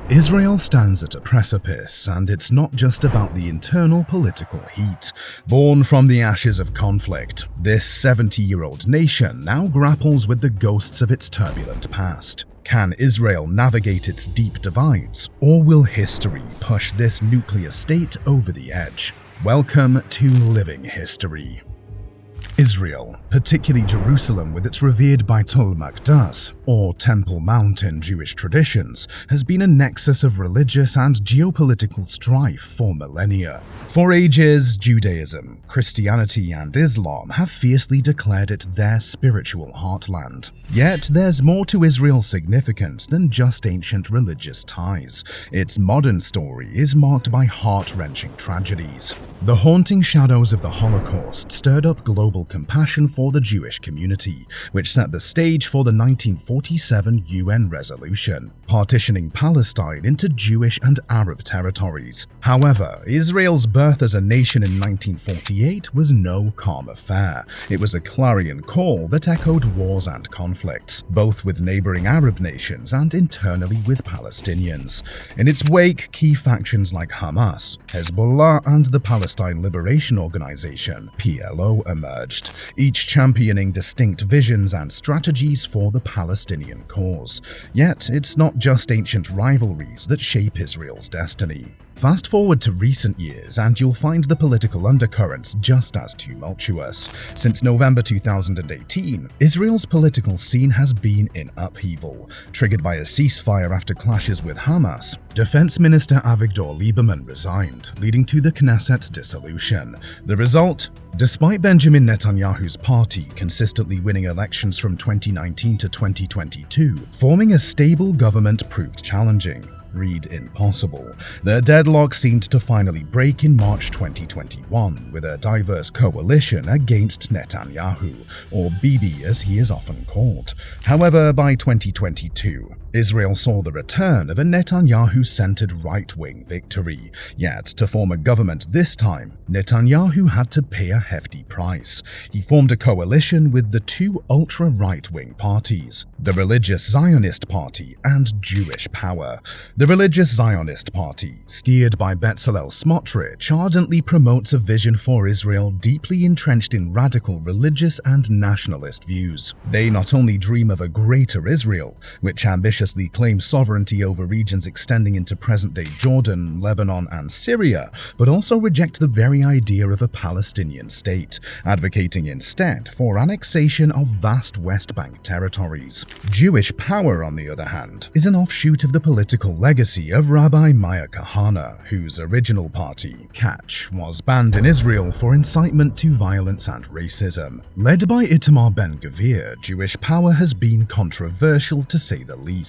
Israel stands at a precipice, and it's not just about the internal political heat. Born from the ashes of conflict, this 70-year-old nation now grapples with the ghosts of its turbulent past. Can Israel navigate its deep divides, or will history push this nuclear state over the edge? Welcome to Living History. Israel, particularly Jerusalem with its revered Baitul Maqdas, or Temple Mount in Jewish traditions, has been a nexus of religious and geopolitical strife for millennia. For ages, Judaism, Christianity and Islam have fiercely declared it their spiritual heartland. Yet there's more to Israel's significance than just ancient religious ties. Its modern story is marked by heart-wrenching tragedies. The haunting shadows of the Holocaust stirred up global compassion for the Jewish community, which set the stage for the 1947 UN resolution, partitioning Palestine into Jewish and Arab territories. However, Israel's birth as a nation in 1948 was no calm affair. It was a clarion call that echoed wars and conflicts, both with neighboring Arab nations and internally with Palestinians. In its wake, key factions like Hamas, Hezbollah, and the Palestine Liberation Organization (PLO) emerged, each championing distinct visions and strategies for the Palestinian cause. Yet, it's not just ancient rivalries that shape Israel's destiny. Fast forward to recent years and you'll find the political undercurrents just as tumultuous. Since November 2018, Israel's political scene has been in upheaval. Triggered by a ceasefire after clashes with Hamas, Defense Minister Avigdor Lieberman resigned, leading to the Knesset's dissolution. The result? Despite Benjamin Netanyahu's party consistently winning elections from 2019 to 2022, forming a stable government proved challenging. Read impossible. The deadlock seemed to finally break in March 2021 with a diverse coalition against Netanyahu, or Bibi as he is often called. However, by 2022, Israel saw the return of a Netanyahu-centered right-wing victory. Yet, to form a government this time, Netanyahu had to pay a hefty price. He formed a coalition with the two ultra-right-wing parties, the Religious Zionist Party and Jewish Power. The Religious Zionist Party, steered by Bezalel Smotrich, ardently promotes a vision for Israel deeply entrenched in radical religious and nationalist views. They not only dream of a greater Israel, which ambitiously claims sovereignty over regions extending into present-day Jordan, Lebanon, and Syria, but also reject the very idea of a Palestinian state, advocating instead for annexation of vast West Bank territories. Jewish Power, on the other hand, is an offshoot of the political legacy of Rabbi Meir Kahane, whose original party, Catch, was banned in Israel for incitement to violence and racism. Led by Itamar ben-gvir, Jewish Power has been controversial to say the least.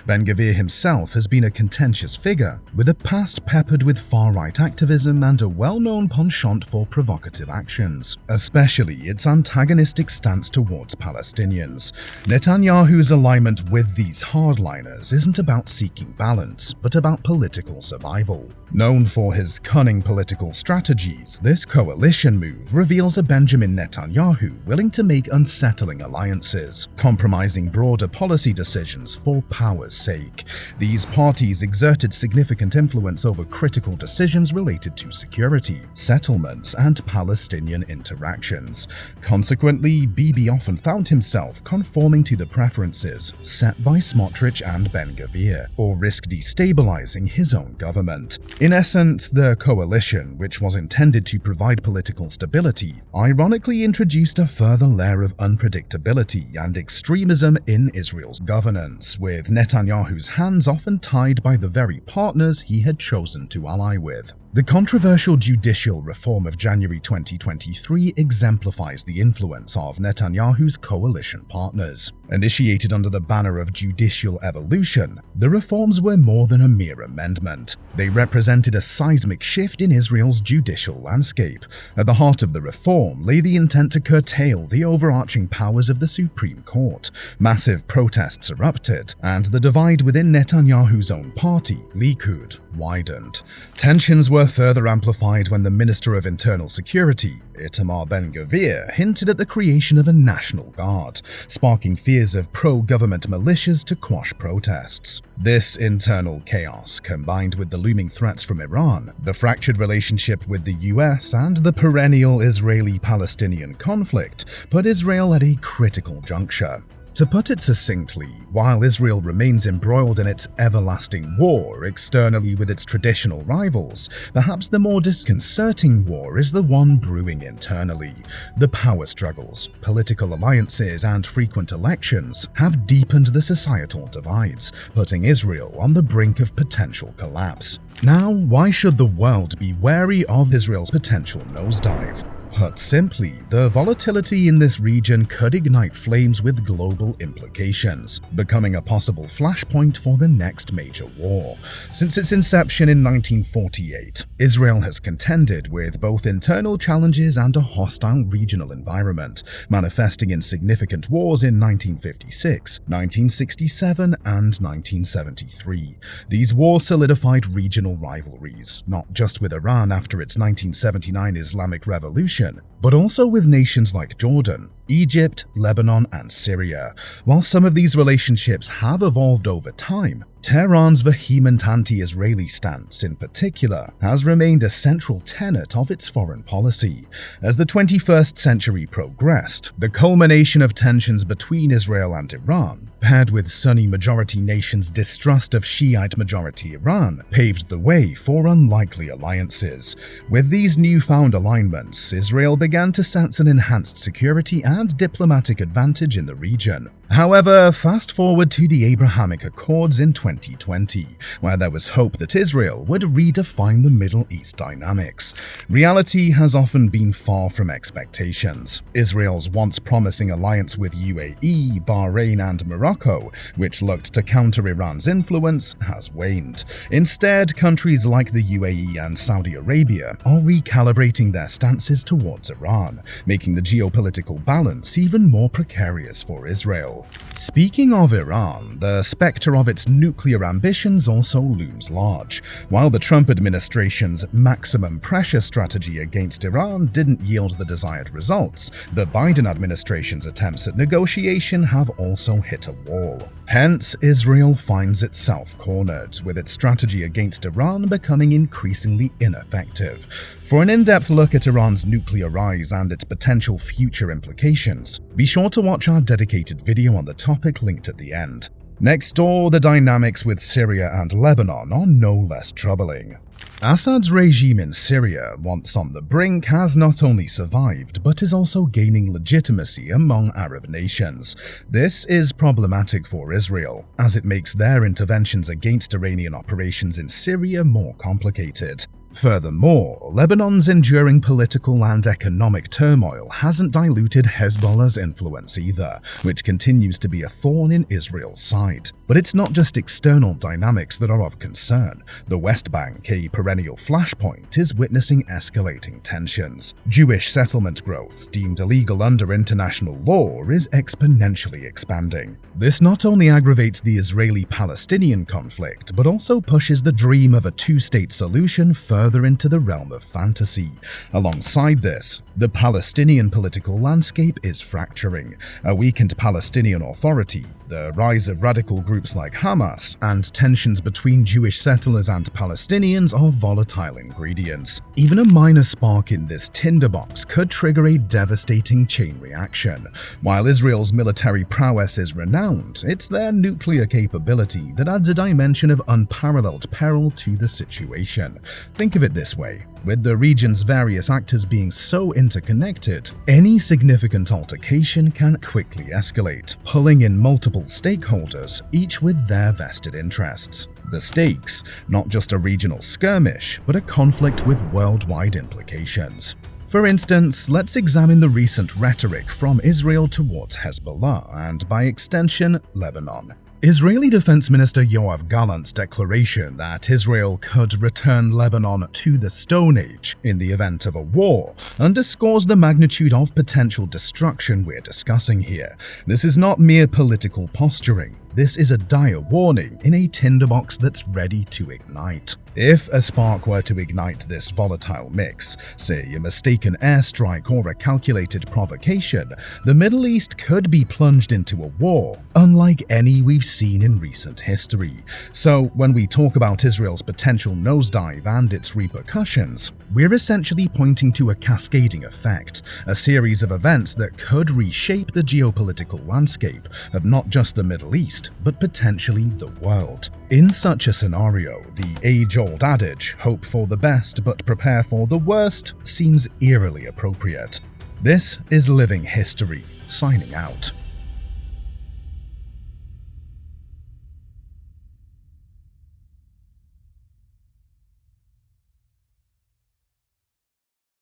Ben-gvir himself has been a contentious figure, with a past peppered with far-right activism and a well-known penchant for provocative actions, especially its antagonistic stance towards Palestinians. Netanyahu's alignment with these hardliners isn't about seeking balance, but about political survival. Known for his cunning political strategies, this coalition move reveals a Benjamin Netanyahu willing to make unsettling alliances, compromising broader policy decisions for power's sake. These parties exerted significant influence over critical decisions related to security, settlements, and Palestinian interactions. Consequently, Bibi often found himself conforming to the preferences set by Smotrich and Ben-gvir, or risk destabilizing his own government. In essence, the coalition, which was intended to provide political stability, ironically introduced a further layer of unpredictability and extremism in Israel's governance, with Netanyahu's hands often tied by the very partners he had chosen to ally with. The controversial judicial reform of January 2023 exemplifies the influence of Netanyahu's coalition partners. Initiated under the banner of judicial evolution, the reforms were more than a mere amendment. They represented a seismic shift in Israel's judicial landscape. At the heart of the reform lay the intent to curtail the overarching powers of the Supreme Court. Massive protests erupted, and the divide within Netanyahu's own party, Likud, widened. Tensions were were further amplified when the Minister of Internal Security, Ben-gvir, hinted at the creation of a National Guard, sparking fears of pro-government militias to quash protests. This internal chaos, combined with the looming threats from Iran, the fractured relationship with the US, and the perennial Israeli-Palestinian conflict, put Israel at a critical juncture. To put it succinctly, while Israel remains embroiled in its everlasting war externally with its traditional rivals, perhaps the more disconcerting war is the one brewing internally. The power struggles, political alliances, and frequent elections have deepened the societal divides, putting Israel on the brink of potential collapse. Now, why should the world be wary of Israel's potential nosedive? Put simply, the volatility in this region could ignite flames with global implications, becoming a possible flashpoint for the next major war. Since its inception in 1948, Israel has contended with both internal challenges and a hostile regional environment, manifesting in significant wars in 1956, 1967, and 1973. These wars solidified regional rivalries, not just with Iran after its 1979 Islamic Revolution, but also with nations like Jordan, Egypt, Lebanon, and Syria. While some of these relationships have evolved over time, Tehran's vehement anti-Israeli stance, in particular, has remained a central tenet of its foreign policy. As the 21st century progressed, the culmination of tensions between Israel and Iran, paired with Sunni-majority nations' distrust of Shiite-majority Iran, paved the way for unlikely alliances. With these newfound alignments, Israel began to sense an enhanced security and diplomatic advantage in the region. However, fast forward to the Abrahamic Accords in 2020, where there was hope that Israel would redefine the Middle East dynamics. Reality has often been far from expectations. Israel's once promising alliance with UAE, Bahrain, and Morocco, which looked to counter Iran's influence, has waned. Instead, countries like the UAE and Saudi Arabia are recalibrating their stances towards Iran, making the geopolitical balance even more precarious for Israel. Speaking of Iran, the specter of its nuclear ambitions also looms large. While the Trump administration's maximum pressure strategy against Iran didn't yield the desired results, the Biden administration's attempts at negotiation have also hit a wall. Hence, Israel finds itself cornered, with its strategy against Iran becoming increasingly ineffective. For an in-depth look at Iran's nuclear rise and its potential future implications, be sure to watch our dedicated video on the topic linked at the end. Next door, the dynamics with Syria and Lebanon are no less troubling. Assad's regime in Syria, once on the brink, has not only survived but is also gaining legitimacy among Arab nations. This is problematic for Israel, as it makes their interventions against Iranian operations in Syria more complicated. Furthermore, Lebanon's enduring political and economic turmoil hasn't diluted Hezbollah's influence either, which continues to be a thorn in Israel's side. But it's not just external dynamics that are of concern. The West Bank, a perennial flashpoint, is witnessing escalating tensions. Jewish settlement growth, deemed illegal under international law, is exponentially expanding. This not only aggravates the Israeli-Palestinian conflict, but also pushes the dream of a two-state solution further into the realm of fantasy. Alongside this, the Palestinian political landscape is fracturing. A weakened Palestinian Authority, the rise of radical groups like Hamas, and tensions between Jewish settlers and Palestinians are volatile ingredients. Even a minor spark in this tinderbox could trigger a devastating chain reaction. While Israel's military prowess is renowned, it's their nuclear capability that adds a dimension of unparalleled peril to the situation. Think of it this way. With the region's various actors being so interconnected, any significant altercation can quickly escalate, pulling in multiple stakeholders, each with their vested interests. The stakes, not just a regional skirmish, but a conflict with worldwide implications. For instance, let's examine the recent rhetoric from Israel towards Hezbollah and, by extension, Lebanon. Israeli Defense Minister Yoav Gallant's declaration that Israel could return Lebanon to the Stone Age in the event of a war underscores the magnitude of potential destruction we're discussing here. This is not mere political posturing. This is a dire warning in a tinderbox that's ready to ignite. If a spark were to ignite this volatile mix, say a mistaken airstrike or a calculated provocation, the Middle East could be plunged into a war, unlike any we've seen in recent history. So when we talk about Israel's potential nosedive and its repercussions, we're essentially pointing to a cascading effect, a series of events that could reshape the geopolitical landscape of not just the Middle East, but potentially the world. In such a scenario, the age-old adage, hope for the best but prepare for the worst, seems eerily appropriate. This is Living History, signing out.